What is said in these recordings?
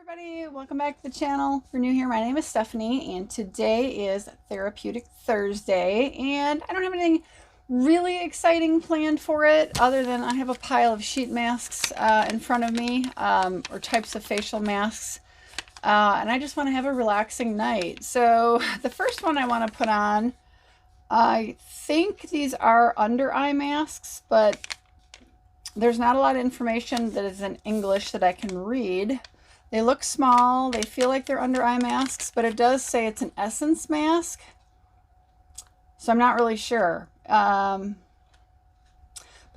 Everybody, welcome back to the channel. If you're new here, my name is Stephanie and today is Therapeutic Thursday and I don't have anything really exciting planned for it other than I have a pile of sheet masks in front of me, or types of facial masks, and I just want to have a relaxing night. So the first one I want to put on, I think these are under eye masks, but there's not a lot of information that is in English that I can read. They look small, they feel like they're under eye masks, but it does say it's an essence mask. So I'm not really sure. But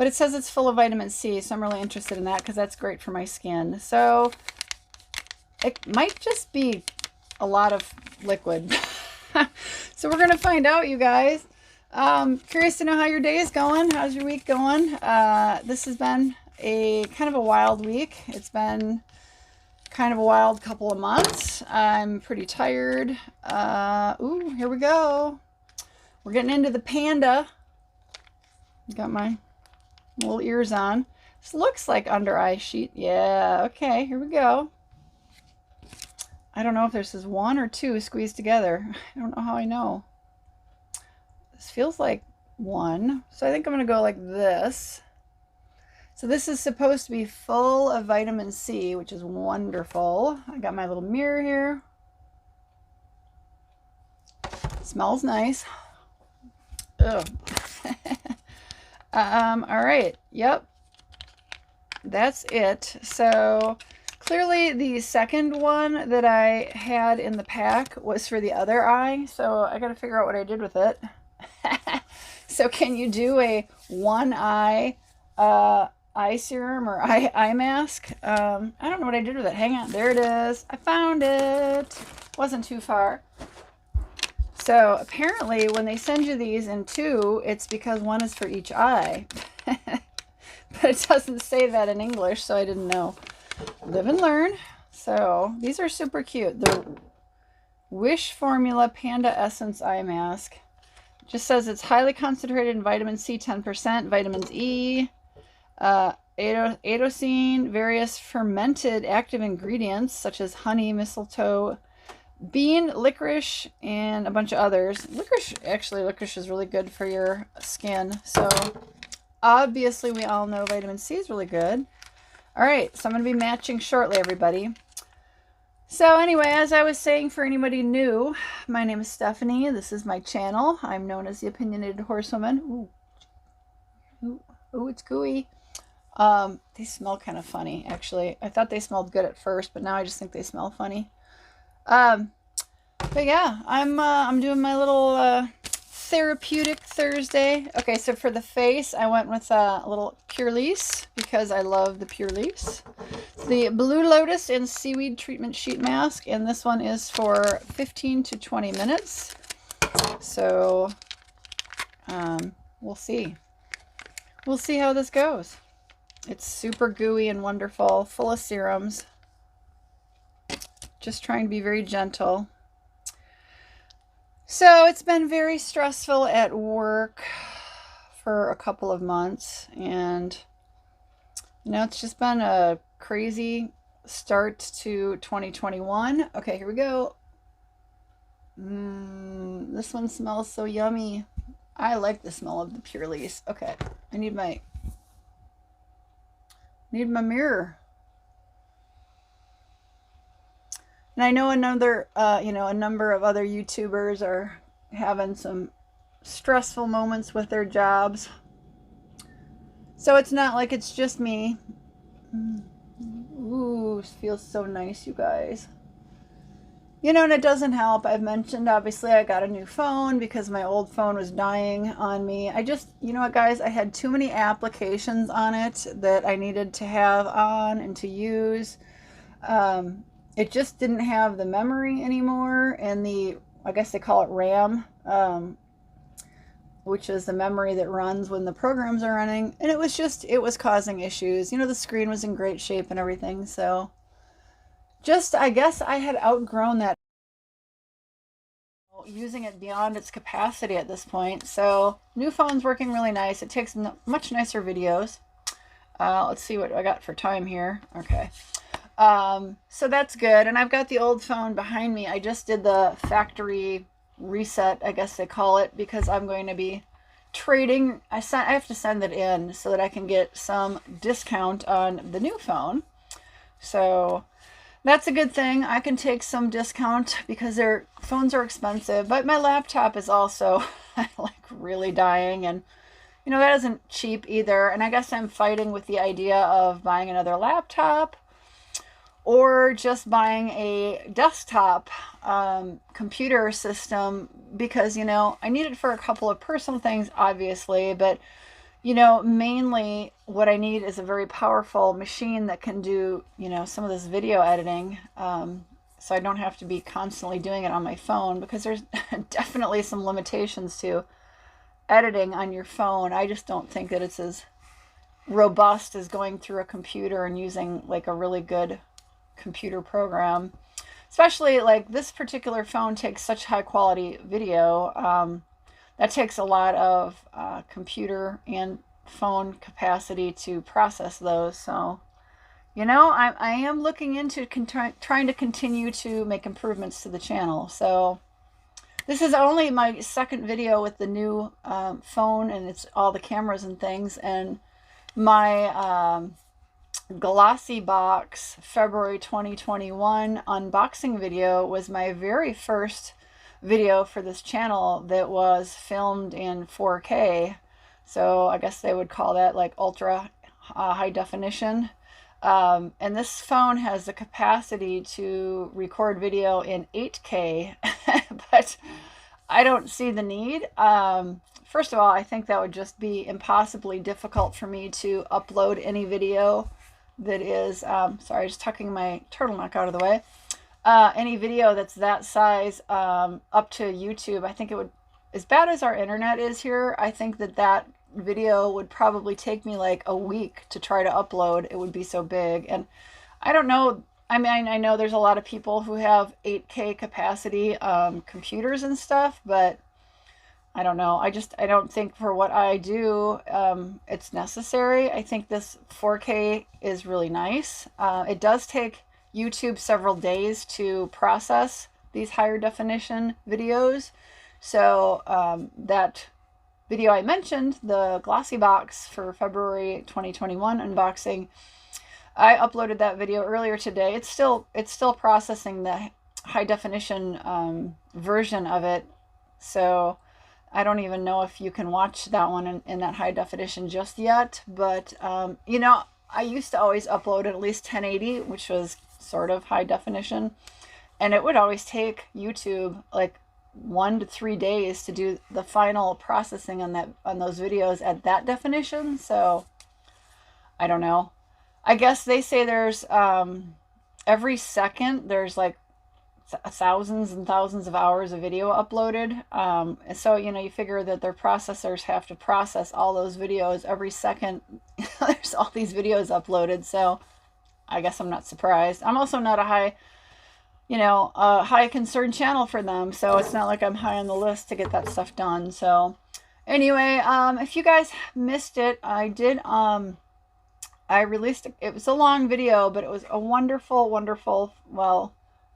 it says it's full of vitamin C, so I'm really interested in that because that's great for my skin. So it might just be a lot of liquid. So we're going to find out, you guys. Curious to know how your day is going. How's your week going? This has been a kind of a wild week. It's been kind of a wild couple of months. I'm pretty tired. Ooh, here we go. We're getting into the panda. Got my little ears on. This looks like under eye sheet. Yeah, okay, here we go. I don't know if this is one or two squeezed together. I don't know how I know. This feels like one. So I think I'm going to go like this. So this is supposed to be full of vitamin C, which is wonderful. I got my little mirror here. Smells nice. Ugh. All right. Yep. That's it. So clearly the second one that I had in the pack was for the other eye. So I got to figure out what I did with it. So can you do a one eye eye serum or eye mask? I don't know what I did with it. Hang on, there it is. I found it. Wasn't too far. So apparently when they send you these in two, it's because one is for each eye. But it doesn't say that in English, so I didn't know. Live and learn. So these are super cute. The Wish Formula Panda Essence Eye Mask. Just says it's highly concentrated in vitamin C, 10%, vitamins E, adenosine, various fermented active ingredients such as honey, mistletoe, bean, licorice, and a bunch of others. Licorice is really good for your skin. So obviously we all know vitamin C is really good. All right, so I'm going to be matching shortly, everybody. So anyway, as I was saying, for anybody new, my name is Stephanie. This is my channel. I'm known as the Opinionated Horsewoman. Ooh. Ooh. Ooh, it's gooey. They smell kind of funny, actually. I thought they smelled good at first, but now I just think they smell funny. But yeah, I'm doing my little Therapeutic Thursday. Okay, so for the face, I went with a little Purlisse because I love the Purlisse. The Blue Lotus and Seaweed Treatment Sheet Mask, and this one is for 15 to 20 minutes. So we'll see. We'll see how this goes. It's super gooey and wonderful, full of serums. Just trying to be very gentle. So it's been very stressful at work for a couple of months, and you know, it's just been a crazy start to 2021. Okay, here we go. This one smells so yummy. I like the smell of the Purlisse. Okay, I need my mirror. And I know a number of other YouTubers are having some stressful moments with their jobs. So it's not like it's just me. Ooh, it feels so nice, you guys. You know, and it doesn't help. I've mentioned, obviously, I got a new phone because my old phone was dying on me. You know what, guys? I had too many applications on it that I needed to have on and to use. It just didn't have the memory anymore, and I guess they call it RAM, which is the memory that runs when the programs are running. And it was causing issues. You know, the screen was in great shape and everything. So I guess I had outgrown that, using it beyond its capacity at this point. So new phone's working really nice. It takes much nicer videos. Let's see what I got for time here. Okay. So that's good. And I've got the old phone behind me. I just did the factory reset, I guess they call it, because I'm going to be trading. I have to send it in so that I can get some discount on the new phone. So that's a good thing. I can take some discount because their phones are expensive, but my laptop is also like really dying, and that isn't cheap either. And I guess I'm fighting with the idea of buying another laptop or just buying a desktop computer system because, I need it for a couple of personal things, obviously, but mainly what I need is a very powerful machine that can do, some of this video editing. So I don't have to be constantly doing it on my phone, because there's definitely some limitations to editing on your phone. I just don't think that it's as robust as going through a computer and using like a really good computer program. Especially like this particular phone takes such high quality video. That takes a lot of computer and phone capacity to process those. So, I am looking into trying to continue to make improvements to the channel. So this is only my second video with the new phone, and it's all the cameras and things. And my Glossy Box February 2021 unboxing video was my very first video for this channel that was filmed in 4K. So I guess they would call that like ultra high definition. And this phone has the capacity to record video in 8K, but I don't see the need. First of all, I think that would just be impossibly difficult for me to upload any video that is, sorry, just tucking my turtleneck out of the way. Any video that's that size up to YouTube. I think it would, as bad as our internet is here, I think that video would probably take me like a week to try to upload. It would be so big. And I don't know, I mean, I know there's a lot of people who have 8K capacity computers and stuff, but I don't know. I don't think for what I do, it's necessary. I think this 4K is really nice. It does take YouTube several days to process these higher definition videos. So that video I mentioned, the Glossy Box for February 2021 unboxing, I uploaded that video earlier today. It's still processing the high definition version of it. So I don't even know if you can watch that one in that high definition just yet. But, I used to always upload at least 1080, which was sort of high definition. And it would always take YouTube like 1 to 3 days to do the final processing on those videos at that definition. So I don't know. I guess they say there's every second there's like thousands and thousands of hours of video uploaded. And so, you figure that their processors have to process all those videos every second. There's all these videos uploaded. So I guess I'm not surprised. I'm also not a high concern channel for them. So it's not like I'm high on the list to get that stuff done. So anyway, if you guys missed it, I released, it was a long video, but it was a wonderful, wonderful,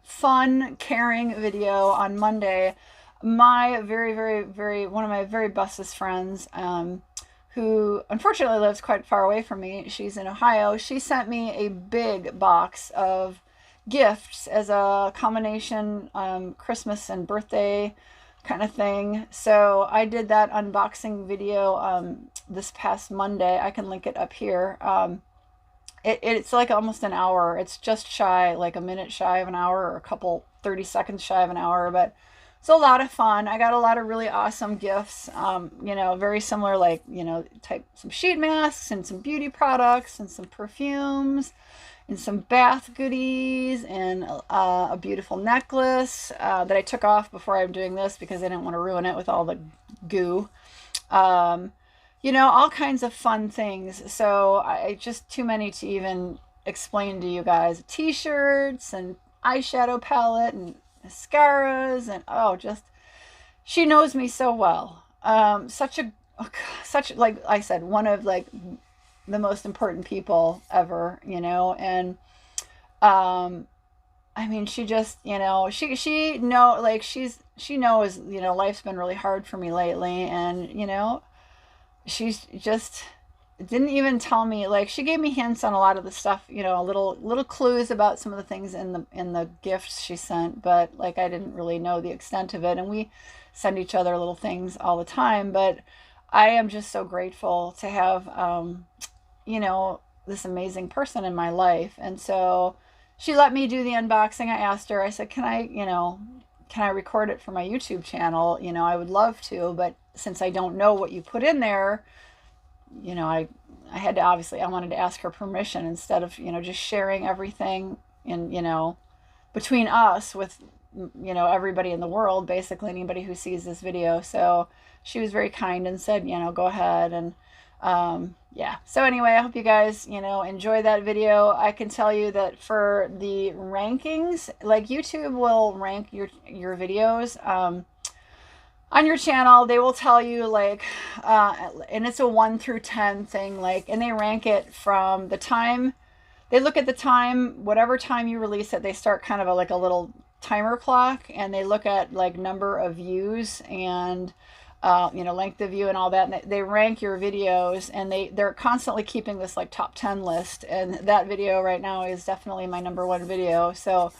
fun, caring video on Monday. My very, very, very, one of my very bestest friends, who unfortunately lives quite far away from me, she's in Ohio, she sent me a big box of gifts as a combination Christmas and birthday kind of thing. So I did that unboxing video this past Monday. I can link it up here. It's like almost an hour. It's just shy, like a minute shy of an hour, or a couple 30 seconds shy of an hour, but it's a lot of fun. I got a lot of really awesome gifts, very similar, like, some sheet masks and some beauty products and some perfumes and some bath goodies and a beautiful necklace that I took off before I'm doing this because I didn't want to ruin it with all the goo. All kinds of fun things. So I just too many to even explain to you guys. T-shirts and eyeshadow palette and mascaras and she knows me so well. Such like I said, one of like the most important people ever, and I mean, she just, she know, like, she knows, life's been really hard for me lately, and, she's just didn't even tell me, like, she gave me hints on a lot of the stuff, little clues about some of the things in the gifts she sent, but like I didn't really know the extent of it, and we send each other little things all the time, but I am just so grateful to have this amazing person in my life. And so she let me do the unboxing. I asked her, I said, can I record it for my YouTube channel? I would love to, but since I don't know what you put in there, I had to, obviously, I wanted to ask her permission instead of, just sharing everything in, between us with, everybody in the world, basically anybody who sees this video. So she was very kind and said, go ahead. And yeah. So anyway, I hope you guys, enjoy that video. I can tell you that for the rankings, like YouTube will rank your videos, on your channel. They will tell you, like, and it's a 1 through 10 thing, like, and they rank it from the time, they look at the time, whatever time you release it, they start kind of like a little timer clock, and they look at like number of views and length of view and all that, and they rank your videos, and they're constantly keeping this like top 10 list, and that video right now is definitely my #1 video. So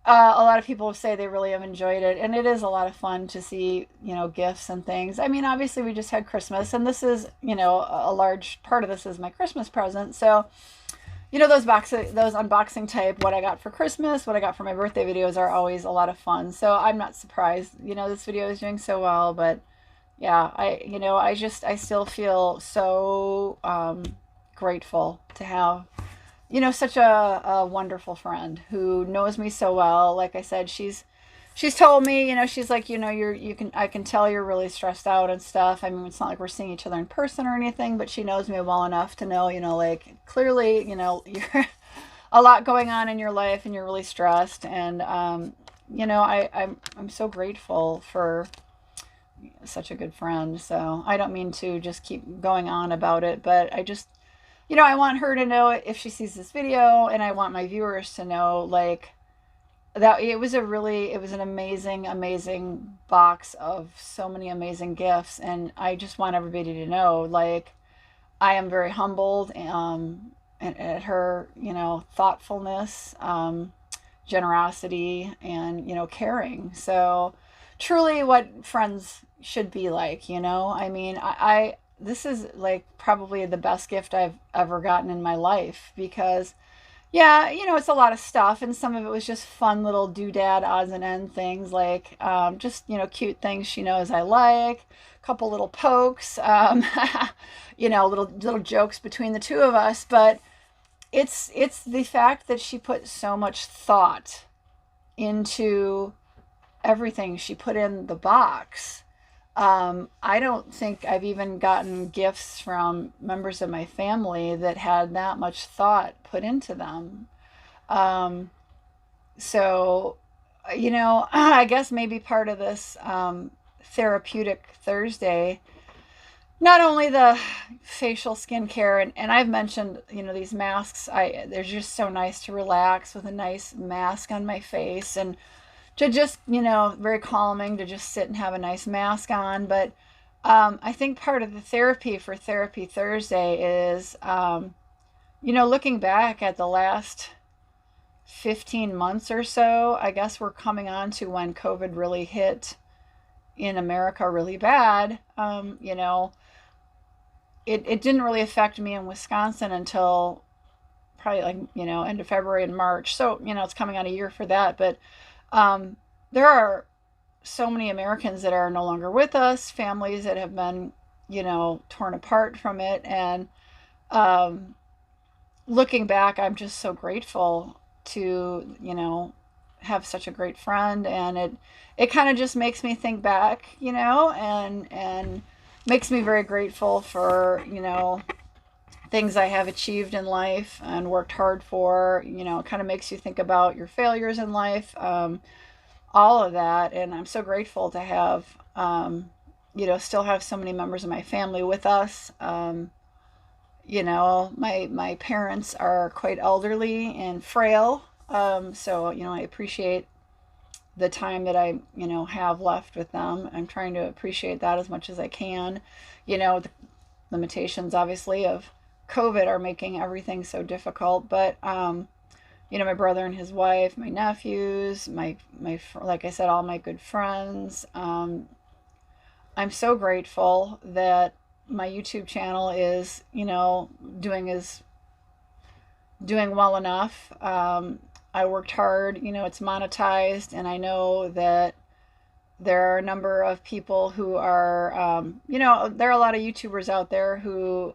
a lot of people say they really have enjoyed it, and it is a lot of fun to see, gifts and things. I mean, obviously we just had Christmas, and this is, a large part of this is my Christmas present. So, those unboxing type, what I got for Christmas, what I got for my birthday videos are always a lot of fun. So I'm not surprised, this video is doing so well. But yeah, I still feel so grateful to have such a wonderful friend who knows me so well. Like I said, she's told me, she's like, I can tell you're really stressed out and stuff. I mean, it's not like we're seeing each other in person or anything, but she knows me well enough to know, like, clearly, you're a lot going on in your life and you're really stressed. And, I'm so grateful for such a good friend. So I don't mean to just keep going on about it, but I just, I want her to know if she sees this video, and I want my viewers to know, like, that it was an amazing, amazing box of so many amazing gifts. And I just want everybody to know, like, I am very humbled at her, thoughtfulness, generosity, and, caring. So truly what friends should be like, I mean, this is like probably the best gift I've ever gotten in my life, because yeah, it's a lot of stuff, and some of it was just fun little doodad odds and end things, like just, cute things she knows I like, a couple little pokes, little jokes between the two of us. But it's the fact that she put so much thought into everything she put in the box. I don't think I've even gotten gifts from members of my family that had that much thought put into them. So, I guess maybe part of this Therapeutic Thursday, not only the facial skincare, and I've mentioned, these masks, they're just so nice to relax with a nice mask on my face, and to just, very calming to just sit and have a nice mask on. But I think part of the therapy for Therapy Thursday is, looking back at the last 15 months or so. I guess we're coming on to when COVID really hit in America really bad. It didn't really affect me in Wisconsin until probably, like, end of February and March. So, it's coming on a year for that. But there are so many Americans that are no longer with us, families that have been, torn apart from it. And looking back, I'm just so grateful to, have such a great friend. And it kind of just makes me think back, and makes me very grateful for, things I have achieved in life and worked hard for. It kind of makes you think about your failures in life, all of that. And I'm so grateful to have, still have so many members of my family with us. My parents are quite elderly and frail. So, I appreciate the time that I, have left with them. I'm trying to appreciate that as much as I can. The limitations, obviously, of COVID are making everything so difficult. But, my brother and his wife, my nephews, like I said, all my good friends. I'm so grateful that my YouTube channel is, doing well enough. I worked hard, it's monetized, and I know that there are a number of people who are, there are a lot of YouTubers out there who,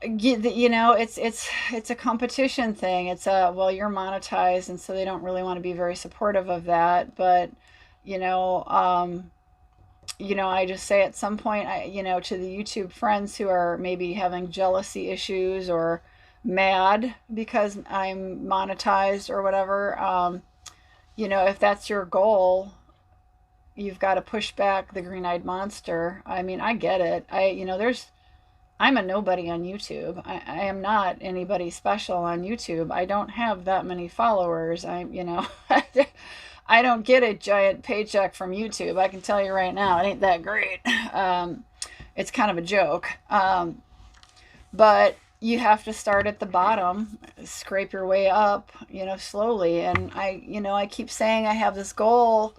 it's a competition thing. It's well, you're monetized, and so they don't really want to be very supportive of that. But, you know, um, I just say at some point, to the YouTube friends who are maybe having jealousy issues or mad because I'm monetized or whatever, if that's your goal, you've got to push back the green-eyed monster. I mean, I get it. I'm a nobody on YouTube. I am not anybody special on YouTube. I don't have that many followers. I don't get a giant paycheck from YouTube. I can tell you right now, it ain't that great. It's kind of a joke. But you have to start at the bottom, scrape your way up, slowly. And I keep saying I have this goal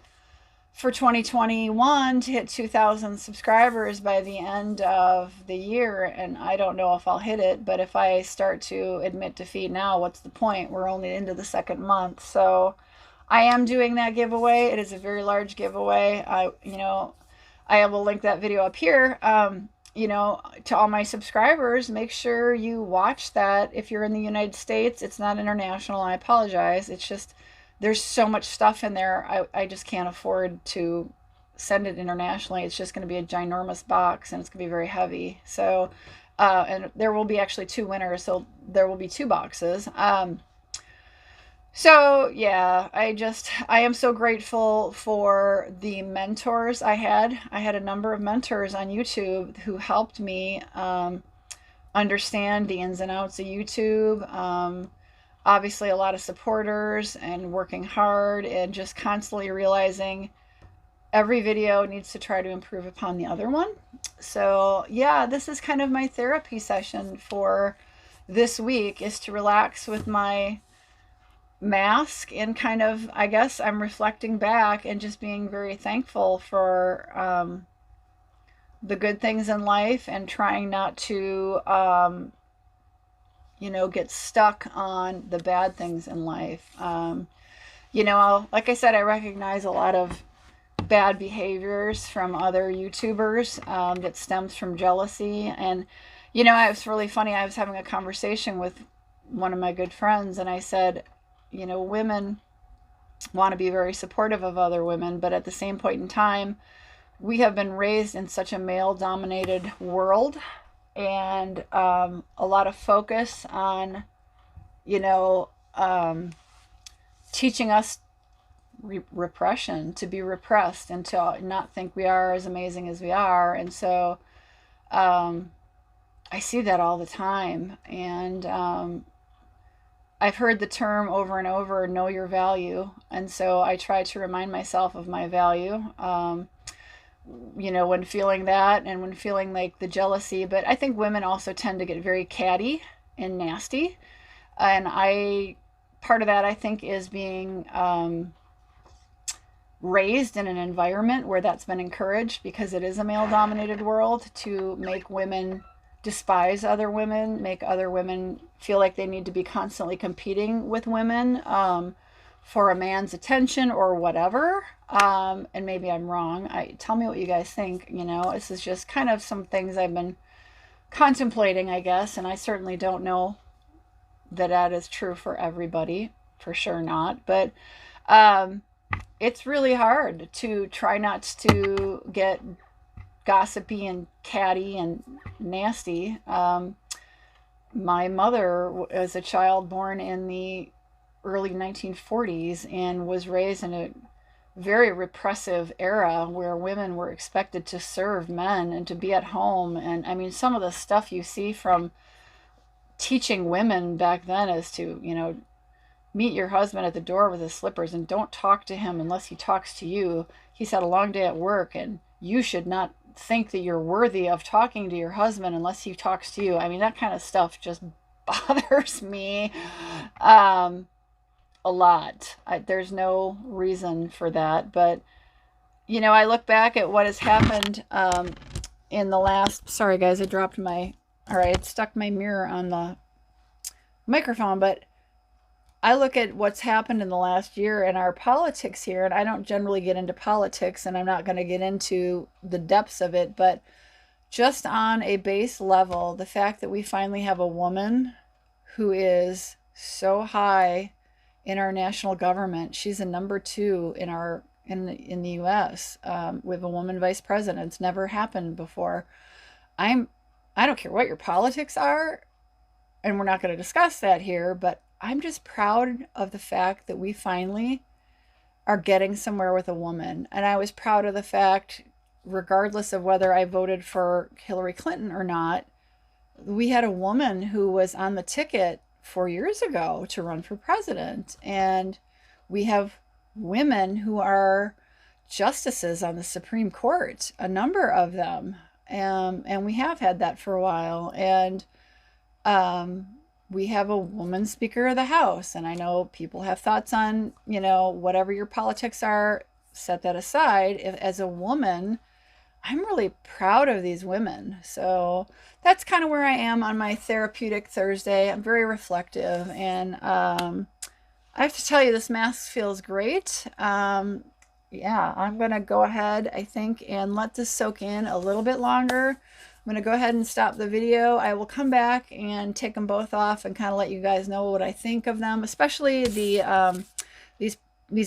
for 2021 to hit 2,000 subscribers by the end of the year, and I don't know if I'll hit it, but if I start to admit defeat now, what's the point? We're only into the second month. So I am doing that giveaway. It is a very large giveaway. I will link that video up here. To all my subscribers, make sure you watch that. If you're in the United States, it's not international. I apologize. It's just there's so much stuff in there. I just can't afford to send it internationally. It's just going to be a ginormous box, and it's going to be very heavy. So, and there will be actually two winners. So there will be two boxes. So yeah, I am so grateful for the mentors I had. I had a number of mentors on YouTube who helped me understand the ins and outs of YouTube. Obviously, a lot of supporters and working hard and just constantly realizing every video needs to try to improve upon the other one. So yeah, this is kind of my therapy session for this week, is to relax with my mask and kind of, I guess I'm reflecting back and just being very thankful for the good things in life, and trying not to get stuck on the bad things in life. Like I said, I recognize a lot of bad behaviors from other YouTubers that stems from jealousy. And, it was really funny. I was having a conversation with one of my good friends, and I said, women want to be very supportive of other women, but at the same point in time, we have been raised in such a male-dominated world, and a lot of focus on, teaching us repression, to be repressed and to not think we are as amazing as we are. And so I see that all the time. And I've heard the term over and over, know your value. And so I try to remind myself of my value, when feeling that and when feeling like the jealousy. But I think women also tend to get very catty and nasty. And part of that, I think, is being raised in an environment where that's been encouraged, because it is a male-dominated world, to make women despise other women, make other women feel like they need to be constantly competing with women for a man's attention or whatever. And maybe I'm wrong. Tell me what you guys think. This is just kind of some things I've been contemplating, I guess, and I certainly don't know that that is true for everybody, for sure not. But it's really hard to try not to get gossipy and catty and nasty. My mother was a child born in the early 1940s and was raised in a very repressive era where women were expected to serve men and to be at home. And I mean, some of the stuff you see from teaching women back then is to, meet your husband at the door with his slippers and don't talk to him unless he talks to you. He's had a long day at work and you should not think that you're worthy of talking to your husband unless he talks to you. I mean, that kind of stuff just bothers me a lot. There's no reason for that. But, I look back at what has happened in the last, sorry guys, I stuck my mirror on the microphone, but I look at what's happened in the last year in our politics here, and I don't generally get into politics, and I'm not going to get into the depths of it, but just on a base level, the fact that we finally have a woman who is so high in our national government, she's a number 2 in the U.S. With a woman vice president. It's never happened before. I don't care what your politics are, and we're not going to discuss that here, but I'm just proud of the fact that we finally are getting somewhere with a woman. And I was proud of the fact, regardless of whether I voted for Hillary Clinton or not, we had a woman who was on the ticket 4 years ago to run for president. And we have women who are justices on the Supreme Court, a number of them. And we have had that for a while. And we have a woman Speaker of the House. And I know people have thoughts on, whatever your politics are, set that aside. As a woman, I'm really proud of these women. So that's kind of where I am on my Therapeutic Thursday. I'm very reflective. And I have to tell you, this mask feels great. Yeah, I'm going to go ahead, I think, and let this soak in a little bit longer. I'm going to go ahead and stop the video. I will come back and take them both off and kind of let you guys know what I think of them, especially these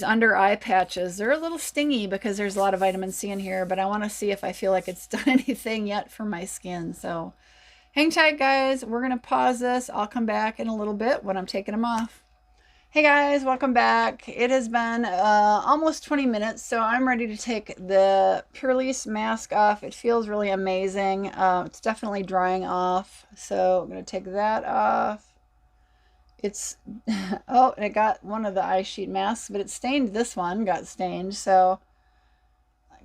under eye patches. They're a little stingy because there's a lot of vitamin C in here, but I want to see if I feel like it's done anything yet for my skin. So hang tight, guys. We're going to pause this. I'll come back in a little bit when I'm taking them off. Hey guys, welcome back. It has been almost 20 minutes, so I'm ready to take the Purlisse mask off. It feels really amazing. It's definitely drying off, so I'm going to take that off. It's, oh, and it got one of the eye sheet masks, but it stained this one, got stained, so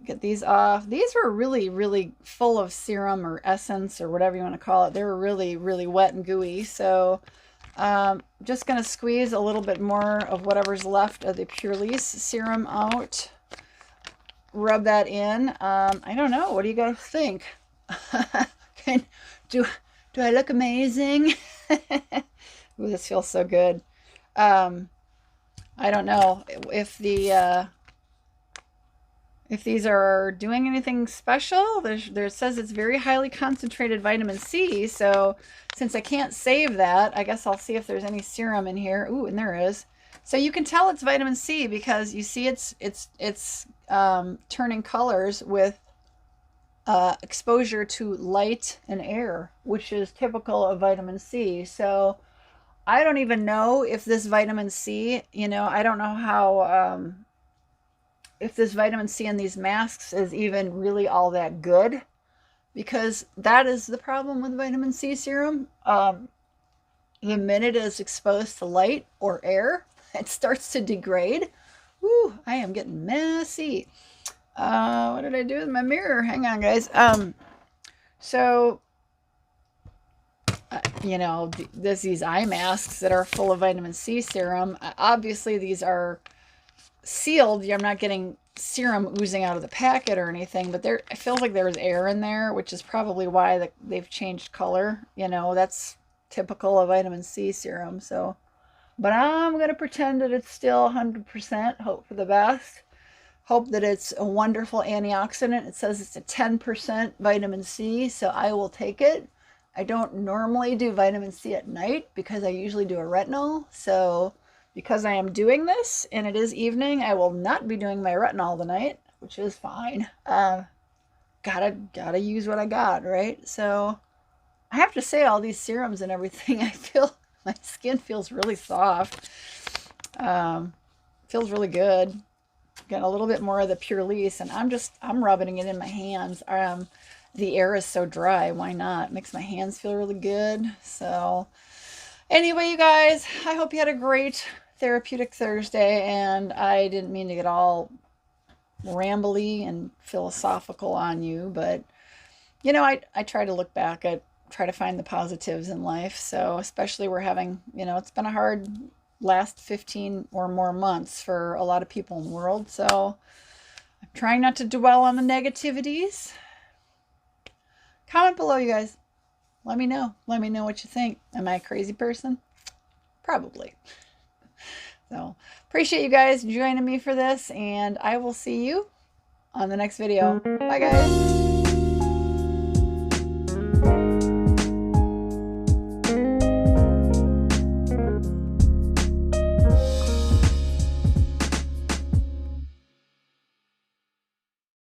get these off. These were really, really full of serum or essence or whatever you want to call it. They were really, really wet and gooey, so just going to squeeze a little bit more of whatever's left of the Purlisse serum out. Rub that in. I don't know. What do you guys think? Do I look amazing? Ooh, this feels so good. I don't know if these are doing anything special. There says it's very highly concentrated vitamin C, so since I can't save that, I guess I'll see if there's any serum in here. Ooh, and there is. So you can tell it's vitamin C because you see it's turning colors with exposure to light and air, which is typical of vitamin C. So I don't even know if this vitamin C, I don't know how, if this vitamin C in these masks is even really all that good, because that is the problem with vitamin C serum. The minute it is exposed to light or air, it starts to degrade. Woo, I am getting messy. What did I do with my mirror? Hang on, guys. There's these eye masks that are full of vitamin C serum. Obviously, these are sealed. I'm not getting serum oozing out of the packet or anything, but it feels like there was air in there, which is probably why they've changed color. That's typical of vitamin C serum. So, but I'm going to pretend that it's still 100%. Hope for the best. Hope that it's a wonderful antioxidant. It says it's a 10% vitamin C, so I will take it. I don't normally do vitamin C at night because I usually do a retinol. So because I am doing this and it is evening, I will not be doing my retinol tonight, which is fine. Gotta use what I got, right? So I have to say, all these serums and everything, I feel my skin feels really soft. Feels really good. Getting a little bit more of the Purlisse, and I'm rubbing it in my hands. the air is so dry. Why not? It makes my hands feel really good. So anyway, you guys, I hope you had a great Therapeutic Thursday, and I didn't mean to get all rambly and philosophical on you, but you know, I try to look back at, try to find the positives in life. So especially we're having, you know, it's been a hard last 15 or more months for a lot of people in the world. So I'm trying not to dwell on the negativities. Comment below, you guys. Let me know. Let me know what you think. Am I a crazy person? Probably. So appreciate you guys joining me for this, and I will see you on the next video. Bye, guys.